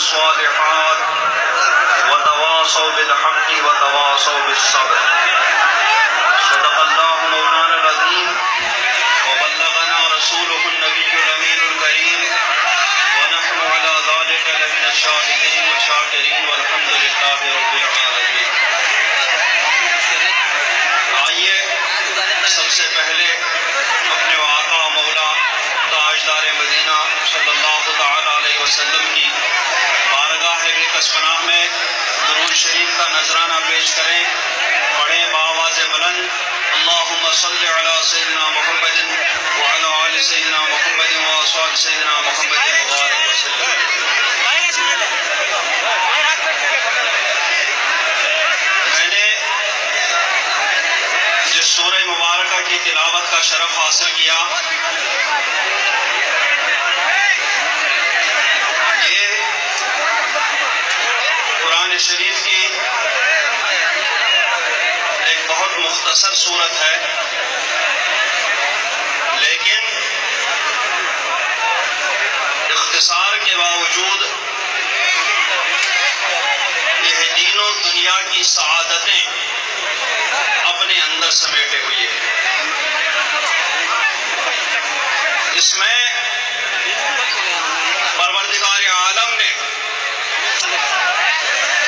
الصالحات وتواصوا بالحق وتواصوا بالصبر. صدق اللہ مولانا العظیم وبلغنا رسوله النبی الامین الکریم ونحن على ذلك لمن الشاہدین والشاکرین والحمد للہ رب العالمین. آئیے سب سے پہلے اپنے آقا مولا تاجدار مدینہ صلی اللہ تعالی علیہ وسلم کی بارگاہ بے کسپناہ میں درود شریف کا نذرانہ پیش کریں. پڑھیں بآواز بلند اللہم صلی علی سیدنا محمد وعلی آل سیدنا محمد واصحاب سیدنا محمد وبارک وسلم. میں نے جس سورہ مبارکہ کی تلاوت کا شرف حاصل کیا یہ قرآن شریف کی ایک بہت مختصر صورت ہے، لیکن اختصار کے باوجود یہ دین و دنیا کی سعادتیں اپنے اندر سمیٹے ہوئے ہیں. اس میں پروردگار عالم نے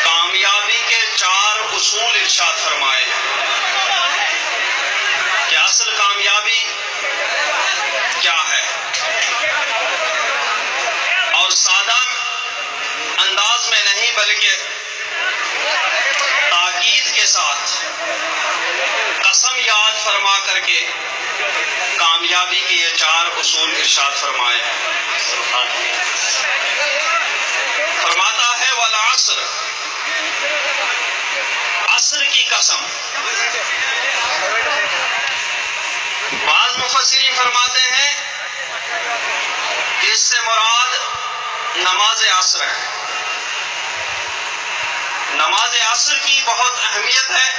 کامیابی کے 4 اصول ارشاد فرمائے ہیں کہ اصل کامیابی کیا ہے، اور سادہ انداز میں نہیں بلکہ تاکید کے ساتھ قسم یاد فرما کر کے کامیابی کے یہ 4 اصول ارشاد فرمائے ہیں. فرماتا ہے والعصر، عصر کی قسم. بعض مفسرین فرماتے ہیں کہ اس سے مراد نماز عصر ہے. نماز عصر کی بہت اہمیت ہے.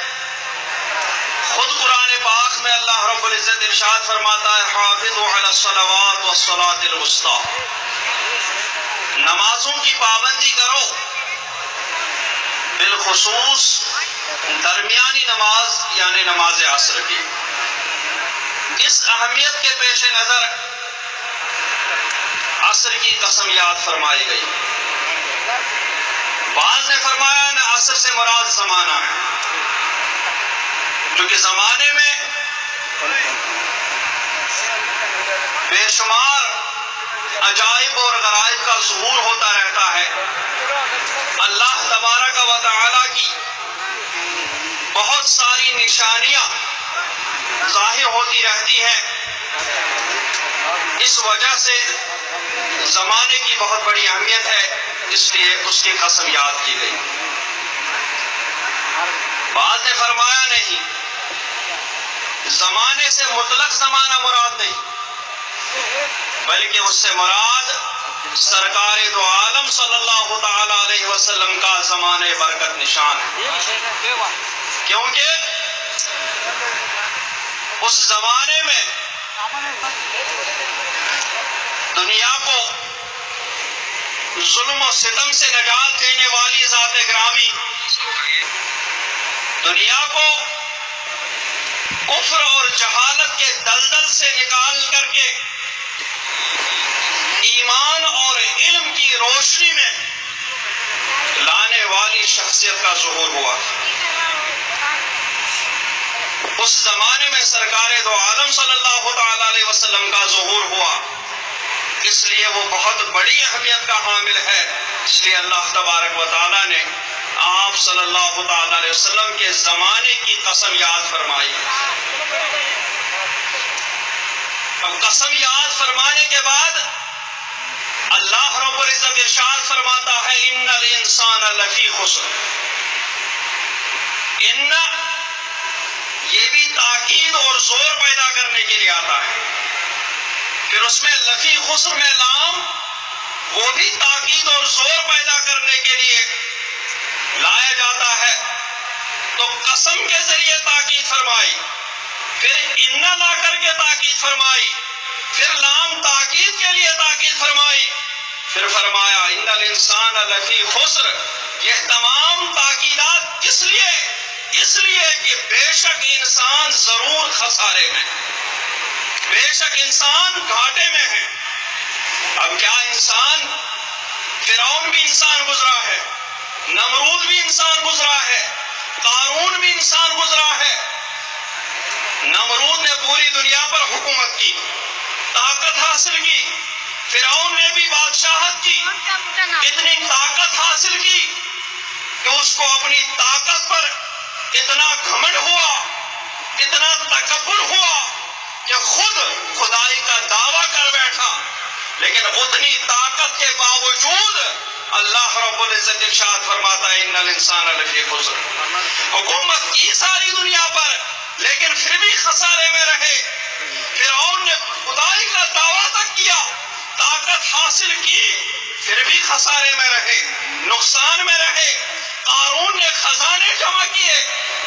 خود قرآن پاک میں اللہ رب العزت ارشاد فرماتا ہے حافظوا علی الصلوات والصلاۃ الوسطی، نمازوں کی پابندی کرو، بالخصوص درمیانی نماز یعنی نماز عصر کی. اس اہمیت کے پیش نظر عصر کی قسم یاد فرمائی گئی. بعض نے فرمایا نہ عصر سے مراد زمانہ ہے، کیونکہ زمانے میں بے شمار عجائب اور غرائب کا ظہور ہوتا رہتا ہے. اللہ تبارک و تعالی کی بہت ساری نشانیاں ظاہر ہوتی رہتی ہیں. اس وجہ سے زمانے کی بہت بڑی اہمیت ہے، اس لیے اس کی قسم یاد کی گئی. بعض نے فرمایا نہیں، زمانے سے مطلق زمانہ مراد نہیں، بلکہ اس سے مراد سرکار دو عالم صلی اللہ تعالی علیہ وسلم کا زمانے برکت نشان ہے. کیونکہ اس زمانے میں دنیا کو ظلم و ستم سے نجات دینے والی ذات گرامی دنیا کو کفر اور جہالت کے دلدل سے نکال کر کے ایمان اور علم کی روشنی میں لانے والی شخصیت کا ظہور ہوا. اس زمانے میں سرکار دو عالم صلی اللہ تعالی علیہ وسلم کا ظہور ہوا، اس لیے وہ بہت بڑی اہمیت کا حامل ہے. اس لیے اللہ تبارک و تعالی نے آپ صلی اللہ تعالی علیہ وسلم کے زمانے کی قسم یاد فرمائی. اب قسم یاد فرمانے کے بعد اللہ رب العزت ارشاد فرماتا ہے ان الانسان لفی خسر. ان یہ بھی تاکید اور زور پیدا کرنے کے لیے آتا ہے. پھر اس میں لفی خسر میں لام، وہ بھی تاکید اور زور پیدا کرنے کے لیے لایا جاتا ہے. تو قسم کے ذریعے تاکید فرمائی، پھر ان لا کر کے تاکید فرمائی، پھر لام تاکید کے لیے تاکید فرمائی، پھر فرمایا ان الانسان لفی خسر. یہ تمام تاکیدات کس لیے؟ اس لیے کہ بے شک انسان ضرور خسارے میں ہے، بے شک انسان گھاٹے میں ہے. اب کیا انسان، فرعون بھی انسان گزرا ہے، نمرود بھی انسان گزرا ہے، قارون بھی انسان گزرا ہے. نمرود نے پوری دنیا پر حکومت کی، طاقت حاصل کی. فرعون نے بھی بادشاہت کی، اتنی طاقت حاصل کی کہ اس کو اپنی طاقت پر اتنا گھمنڈ ہوا، اتنا تکبر ہوا کہ خود خدائی کا دعویٰ کر بیٹھا. لیکن اتنی طاقت کے باوجود اللہ رب العزت ارشاد فرماتا ہے ان الانسان لفی خسر. حکومت کی ساری دنیا پر لیکن پھر بھی خسارے میں رہے. فرعون نے خدائی کا دعویٰ تک کیا، طاقت حاصل کی، پھر بھی خسارے میں رہے، نقصان میں رہے. قارون نے خزانے جمع کیے،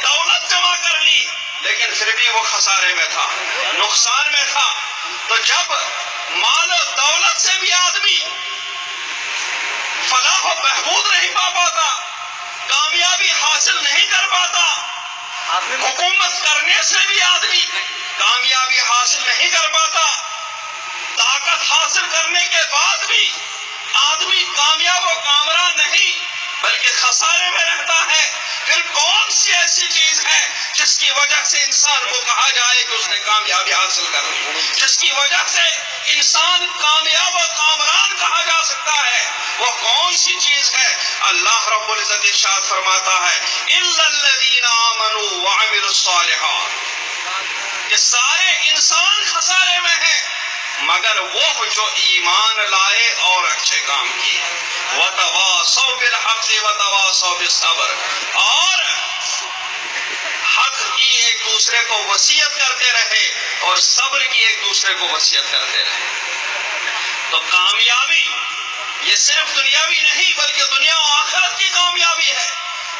دولت جمع کر لی، لیکن پھر بھی وہ خسارے میں تھا، نقصان میں تھا. تو جب مال و دولت سے بھی آدمی فلاح و بہبود نہیں پا پاتا، کامیابی حاصل نہیں کر پاتا، حکومت کرنے سے بھی آدمی کامیابی حاصل نہیں کر پاتا، طاقت حاصل کرنے کے بعد بھی آدمی کامیاب و کامران نہیں بلکہ خسارے میں رہتا ہے، پھر کون سی ایسی چیز ہے جس کی وجہ سے انسان کو کہا جائے کہ اس نے کامیابی حاصل کر لی، جس کی وجہ سے انسان کامیاب و کامران کہا جا سکتا ہے؟ وہ کون سی چیز ہے؟ اللہ رب العزت ارشاد فرماتا ہے الا الذین آمنوا وعملوا الصالحات، کہ سارے انسان خسارے میں ہیں مگر وہ جو ایمان لائے اور اچھے کام کیے. وتواصوا بالحق وتواصوا بالصبر، اور حق کی ایک دوسرے کو وصیت کرتے رہے اور صبر کی ایک دوسرے کو وصیت کرتے رہے. تو کامیابی یہ صرف دنیاوی نہیں بلکہ دنیا و آخرت کی کامیابی ہے،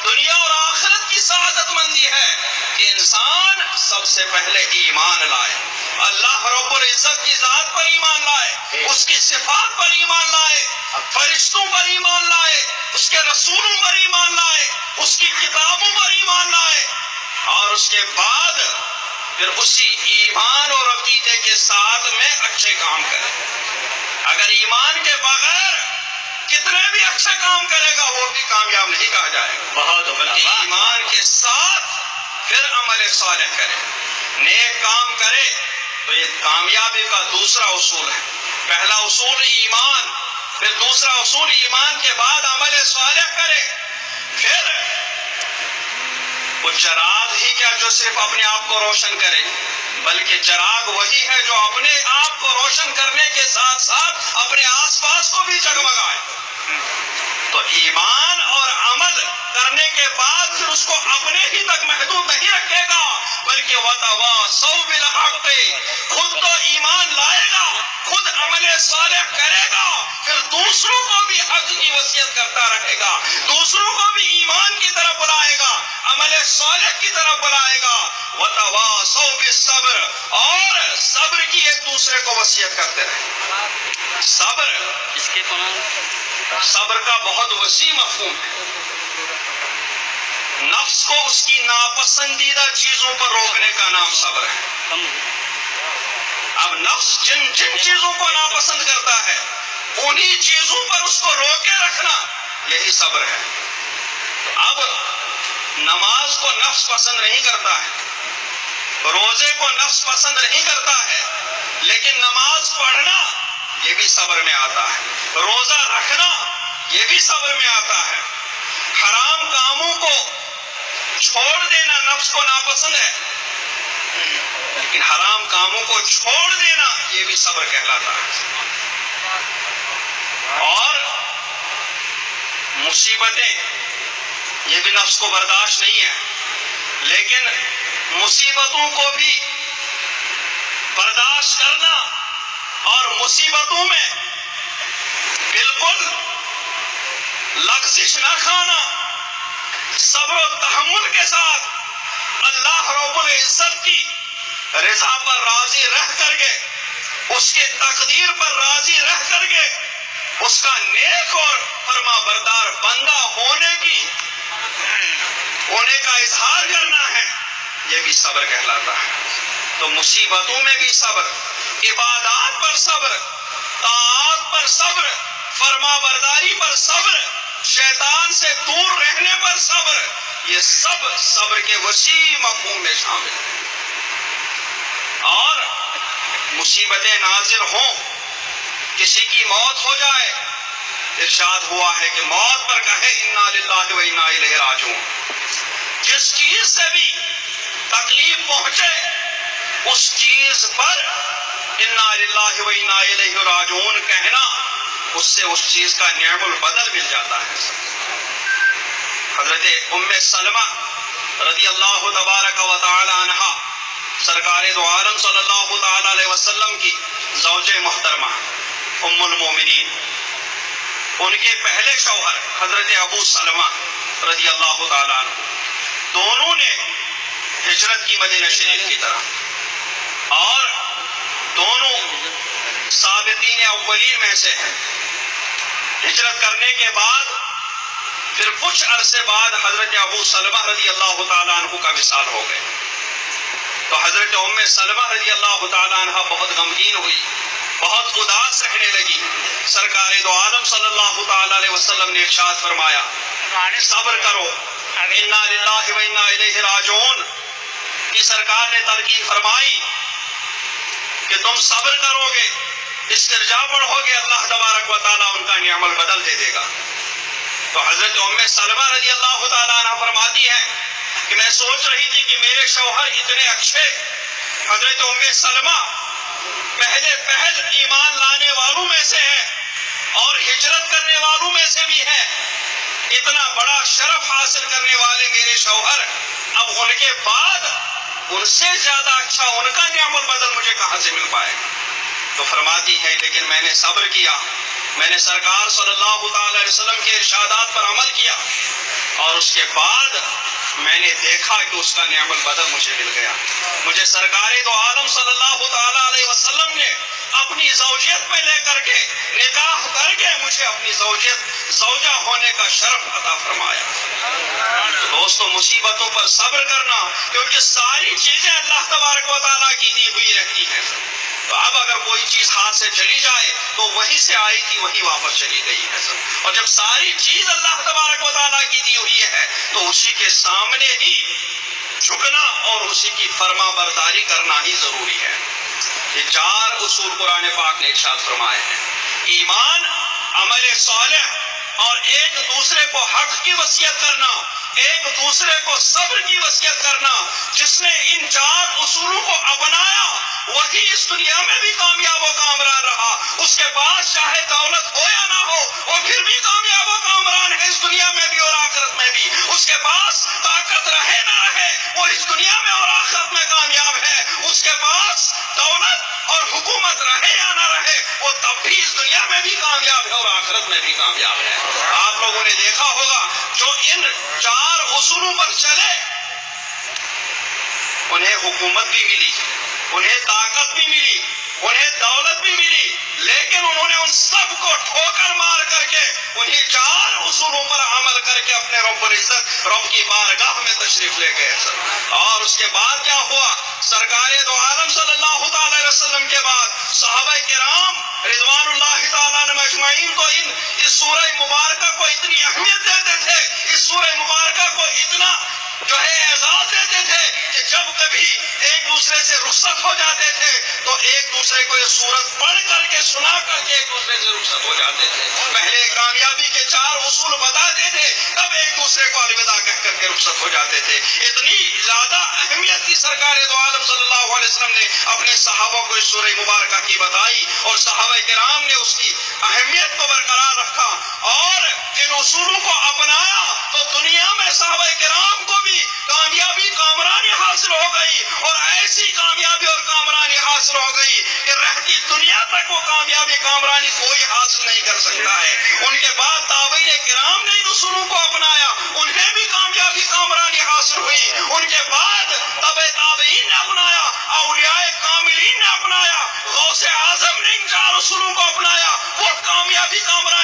دنیا اور آخرت کی سعادت مندی ہے کہ انسان سب سے پہلے ایمان لائے، اللہ رب العزت کی ذات پر ایمان لائے، اس کی صفات پر ایمان لائے، فرشتوں پر ایمان لائے، اس کے رسولوں پر ایمان لائے، اس کی کتابوں پر ایمان لائے، اور اس کے بعد پھر اسی ایمان اور عقیدے کے ساتھ میں اچھے کام کرے. اگر ایمان کے بغیر کتنے بھی اچھے کام کرے گا وہ بھی کامیاب نہیں کہا جائے گا، بلکہ ایمان کے ساتھ پھر عمل صالح کرے، نیک کام کرے. تو یہ کامیابی کا دوسرا اصول ہے. پہلا اصول ایمان، پھر دوسرا اصول ایمان کے بعد عمل صالح کرے. پھر وہ چراغ ہی کیا جو صرف اپنے آپ کو روشن کرے بلکہ چراغ وہی ہے جو اپنے آپ کو روشن کرنے کے ساتھ ساتھ اپنے آس پاس کو بھی جگمگائے. تو ایمان اور عمل کرنے کے بعد پھر اس کو اپنے ہی تک محدود نہیں رکھے گا بلکہ وتواصوا بالحق، خود تو ایمان لائے گا، خود عمل صالح کرے گا، پھر دوسروں کو بھی حق کی وصیت کرتا رہے گا، دوسروں کو بھی ایمان کی طرف بلائے گا، عمل صالح کی طرف بلائے گا. وتواصوا بالصبر، اور صبر کی ایک دوسرے کو وصیت کرتے رہے. صبر، اس کے صبر کا بہت وسیع مفہوم ہے. نفس کو اس کی ناپسندیدہ چیزوں پر روکنے کا نام صبر ہے. اب نفس جن چیزوں کو ناپسند کرتا ہے انہی چیزوں پر اس کو روکے رکھنا یہی صبر ہے. اب نماز کو نفس پسند نہیں کرتا ہے، روزے کو نفس پسند نہیں کرتا ہے، لیکن نماز پڑھنا یہ بھی صبر میں آتا ہے، روزہ رکھنا یہ بھی صبر میں آتا ہے. حرام کاموں کو چھوڑ دینا نفس کو ناپسند ہے، لیکن حرام کاموں کو چھوڑ دینا یہ بھی صبر کہلاتا ہے. اور مصیبتیں یہ بھی نفس کو برداشت نہیں ہے، لیکن مصیبتوں کو بھی برداشت کرنا اور مصیبتوں میں بالکل لغزش نہ کھانا، صبر و تحمل کے ساتھ اللہ رب العزت کی رضا پر راضی رہ کر کے، اس کے تقدیر پر راضی رہ کر کے اس کا نیک اور فرما بردار بندہ ہونے کا اظہار کرنا ہے، یہ بھی صبر کہلاتا ہے۔ تو مصیبتوں میں بھی صبر، عبادات پر صبر، طاعات پر صبر، فرما برداری پر صبر، شیطان سے دور رہنے پر صبر، یہ سب صبر کے وسیع مفہوم میں شامل ہیں۔ اور مصیبتیں نازل ہوں، کسی کی موت ہو جائے، ارشاد ہوا ہے کہ موت پر کہے انا للہ و انا الیہ راجعون۔ جس چیز سے بھی تکلیف پہنچے اس چیز پر انا للہ و انا الیہ راجعون کہنا، اس سے اس چیز کا نعم البدل مل جاتا ہے۔ حضرت ام سلمہ رضی اللہ تبارک و تعالی عنہا، سرکار دو عالم صلی اللہ تعالی علیہ وسلم کی زوج محترمہ ام المومنین، ان کے پہلے شوہر حضرت ابو سلمہ رضی اللہ تعالی عنہ، دونوں نے ہجرت کی مدینہ شریف کی طرف، اور دونوں سابقین اولین میں سے ہیں۔ ہجرت کرنے کے بعد پھر کچھ عرصے بعد حضرت ابو سلمہ رضی اللہ تعالیٰ عنہ کا وصال ہو گئے، تو حضرت ام سلمہ رضی اللہ تعالیٰ عنہ بہت غمگین ہوئی، بہت اداس رہنے لگی۔ سرکار دو عالم صلی اللہ تعالیٰ علیہ وسلم نے ارشاد فرمایا صبر کرو، انا للہ و انا الیہ راجعون کی سرکار نے تلقین فرمائی کہ تم صبر کرو گے، استرجاع پڑھو گے، اللہ تبارک و تعالیٰ ان کا نعم البدل دے دے گا۔ تو حضرت ام سلمہ رضی اللہ تعالیٰ عنہ فرماتی ہیں کہ میں سوچ رہی تھی کہ میرے شوہر اتنے اچھے، حضرت ام سلمہ پہل ایمان لانے والوں میں سے ہے اور ہجرت کرنے والوں میں سے بھی ہے، اتنا بڑا شرف حاصل کرنے والے میرے شوہر، اب ان کے بعد ان سے زیادہ اچھا ان کا نعم البدل مجھے کہاں سے مل پائے گا؟ تو فرماتی ہے لیکن میں نے صبر کیا، میں نے سرکار صلی اللہ تعالی علیہ وسلم کے ارشادات پر عمل کیا، اور اس کے بعد میں نے دیکھا کہ اس کا نعم البدل مجھے مل گیا۔ مجھے سرکار دو عالم صلی اللہ تعالی علیہ وسلم نے اپنی زوجیت میں لے کر کے نکاح کر کے مجھے اپنی زوجہ ہونے کا شرف عطا فرمایا۔ تو دوستو، مصیبتوں پر صبر کرنا، کیونکہ ساری چیزیں اللہ تبارک و تعالیٰ کی دی ہوئی رہتی ہیں، تو اب اگر کوئی چیز ہاتھ سے چلی جائے تو وہی سے آئی تھی وہی واپس چلی گئی ہے، اور جب ساری چیز اللہ تبارک و تعالیٰ کی دی ہوئی ہے تو اسی کے سامنے ہی جھکنا اور اسی کی فرما برداری کرنا ہی ضروری ہے۔ یہ 4 اصول قرآن پاک نے ارشاد فرمائے ہیں: ایمان، عمل صالح، اور ایک دوسرے کو حق کی وصیت کرنا، ایک دوسرے کو صبر کی وصیت کرنا۔ جس نے ان 4 اصولوں کو اپنایا وہی اس دنیا میں بھی کامیاب و کامران رہا، اس کے پاس چاہے دولت ہو یا نہ ہو وہ پھر بھی کامیاب و کامران ہے، اس دنیا میں بھی اور آخرت میں بھی۔ اس کے پاس طاقت رہے نہ رہے وہ اس دنیا میں اور آخرت میں کامیاب ہے، اس کے پاس دولت اور حکومت رہے یا نہ رہے وہ تب بھی اس دنیا میں بھی کامیاب ہے اور آخرت میں بھی کامیاب ہے۔ آپ لوگوں نے دیکھا ہوگا جو ان 4 اصولوں پر چلے انہیں حکومت بھی ملی، انہیں طاقت بھی ملی، انہیں دولت بھی ملی، لیکن انہوں نے ان سب کو ٹھوکر مار کر کے انہی 4 اصولوں پر عمل کر کے اپنے رب العزت رب کی بارگاہ میں تشریف لے گئے۔ اور اس کے بعد کیا ہوا؟ سرکار دو عالم صلی اللہ تعالی علیہ وسلم کے بعد صحابہ کرام رضوان اللہ تعالیٰ عنہم اجمعین کو اس سورہ مبارکہ کو اتنی اہمیت دیتے تھے، اس سورہ مبارکہ کو اتنا اعزاز دیتے تھے کہ جب کبھی ایک دوسرے سے رخصت ہو جاتے تھے تو ایک دوسرے کو یہ سورت پڑھ کر کے سنا کر کے ایک دوسرے سے رخصت ہو جاتے تھے۔ پہلے کامیابی کے 4 اصول بتاتے تھے، تب ایک دوسرے کو الوداع کہہ کر کے رخصت ہو جاتے تھے۔ اتنی زیادہ اہمیت کی سرکار دو عالم صلی اللہ علیہ وسلم نے اپنے صحابہ کو اس سورہ مبارکہ کی بتائی، اور صحابہ کرام نے اس کی اہمیت کو برقرار رکھا اور ان اصولوں کو اپنایا، تو دنیا میں صحابہ کرام کو بھی کامیابی کامرانی حاصل ہو گئی، اور ایسی کامیابی اور کامرانی حاصل ہو گئی کہ رہتی دنیا تک وہ کامیابی کامرانی کوئی حاصل نہیں کر سکتا ہے۔ ان کے بعد تابعین کرام نے ان اصولوں کو اپنایا، انہیں بھی کامیابی کامرانی حاصل ہوئی۔ ان کے بعد تابعین نے اپنایا، اولیاء کاملین نے اپنایا، غوث اعظم نے ان 4 اصولوں کو اپنایا، وہ کامیابی کامرانی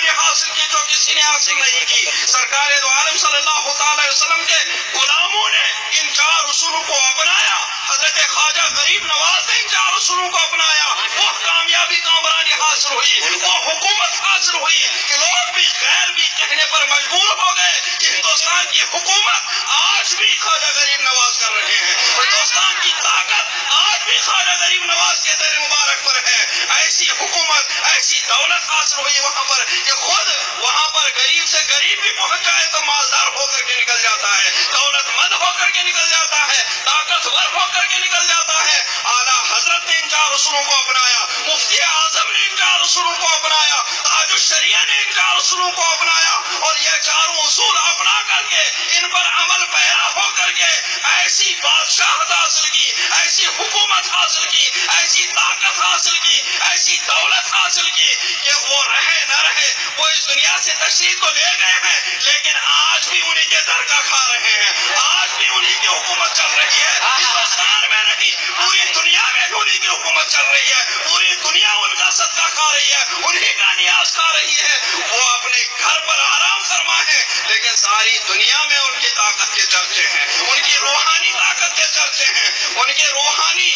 کسی نے حاصل نہیں کی. سرکار دو عالم صلی اللہ تعالی علیہ وسلم کے غلاموں نے ان 4 اصولوں کو اپنایا. حضرت خواجہ غریب نواز نے ان 4 اصولوں کو اپنایا. وہ کامیابی کامرانی حاصل ہوئی, وہ حکومت حاصل ہوئی کہ لوگ بھی غیر بھی کہنے پر مجبور ہو گئے کہ ہندوستان کی حکومت آج بھی خواجہ غریب نواز کر رہے ہیں. ہندوستان کی طاقت آج بھی خواجہ غریب نواز کے زیر مبارک پر ہے. ایسی حکومت, ایسی دولت حاصل ہوئی وہاں پر کہ خود وہاں پر غریب سے غریب بھی پہنچ جائے تو مالدار ہو کر کے نکل جاتا ہے, دولت مند ہو کر کے نکل جاتا ہے, طاقتور ہو کر کے نکل جاتا ہے. اعلیٰ حضرت نے ان 4 اصولوں کو اپنایا, مفتی اعظم نے ان 4 اصولوں کو اپنایا, تاج الشریعہ نے ان 4 اصولوں کو اپنایا, اور یہ 4 اصول اپنا کر کے ان پر عمل پیرا ہو کر کے ایسی بادشاہت حاصل کی, ایسی حکومت حاصل کی, ایسی طاقت حاصل کی, ایسی دولت حاصل کی کہ وہ رہے نہ رہے, وہ اس دنیا سے تشریف تو لے گئے ہیں لیکن آج بھی انہی کے در کا کھا رہے ہیں, آج بھی انہی کی حکومت چل رہی ہے. ہندوستان میں نہیں, پوری دنیا میں انہی کی حکومت چل رہی ہے, پوری دنیا ان کا صدقہ کھا رہی ہے, انہی کا نیاز کھا رہی ہے. وہ اپنے گھر پر آرام فرما ہے لیکن ساری دنیا میں ان کی طاقت کے چرچے ہیں, ان کی روحانی طاقت کے چرچے ہیں, ان کے روحانی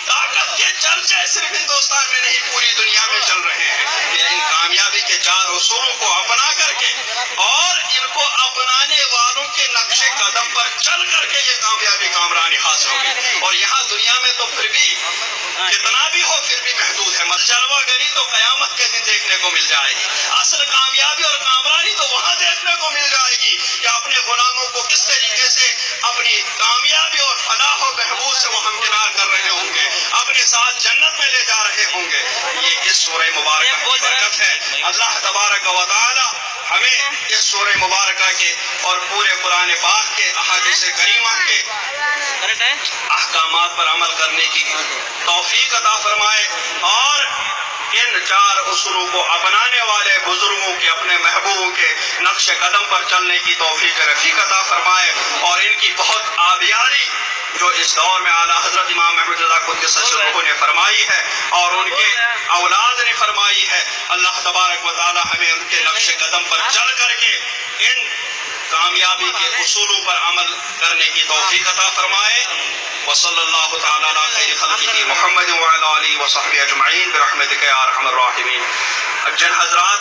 طاقت کے چرچے صرف ہندوستان میں نہیں پوری دنیا میں چل رہے ہیں. ان کامیابی کے 4 اصولوں کو اپنا کر کے اور ان کو اپنانے والوں کے نقش قدم پر چل کر کے یہ کامیابی کامرانی حاصل ہوگی. اور یہاں دنیا میں تو پھر بھی کتنا بھی ہو پھر بھی محدود ہے. جلوہ گری تو قیامت کے دن دیکھنے کو مل جائے گی, اصل کامیابی اور کامرانی تو وہاں دیکھنے کو مل جائے گی کہ اپنے غلاموں کو کس طریقے سے اپنی کامیابی اور فلاح و بہبود سے وہ ہمکنار کر رہے ہوں گے, اپنے ساتھ جنت میں لے جا رہے ہوں گے. یہ اس سورہ مبارکہ کی برکت ہے. اللہ تبارک و تعالی ہمیں اس سورہ مبارکہ کے اور پورے قرآن پاک کے احادیث کریمہ کے احکامات پر عمل کرنے کی توفیق عطا فرمائے, اور ان 4 اصولوں کو اپنانے والے بزرگوں کے, اپنے محبوبوں کے نقش قدم پر چلنے کی توفیق رفیق عطا فرمائے, اور ان کی بہت آبیاری جو اس دور میں اعلیٰ حضرت امام احمد رضا قدس سرہ نے فرمائی ہے اور ان کے اولاد نے فرمائی ہے. اللہ تبارک و تعالی ہمیں ان کے نقش قدم پر چل کر کے ان کامیابی کے اصولوں پر عمل کرنے کی توفیق عطا فرمائے. وصلی اللہ تعالی علی خیر خلقہ محمد وعلی آلہ وصحبہ اجمعین برحمتک یا ارحم الراحمین. جن حضرات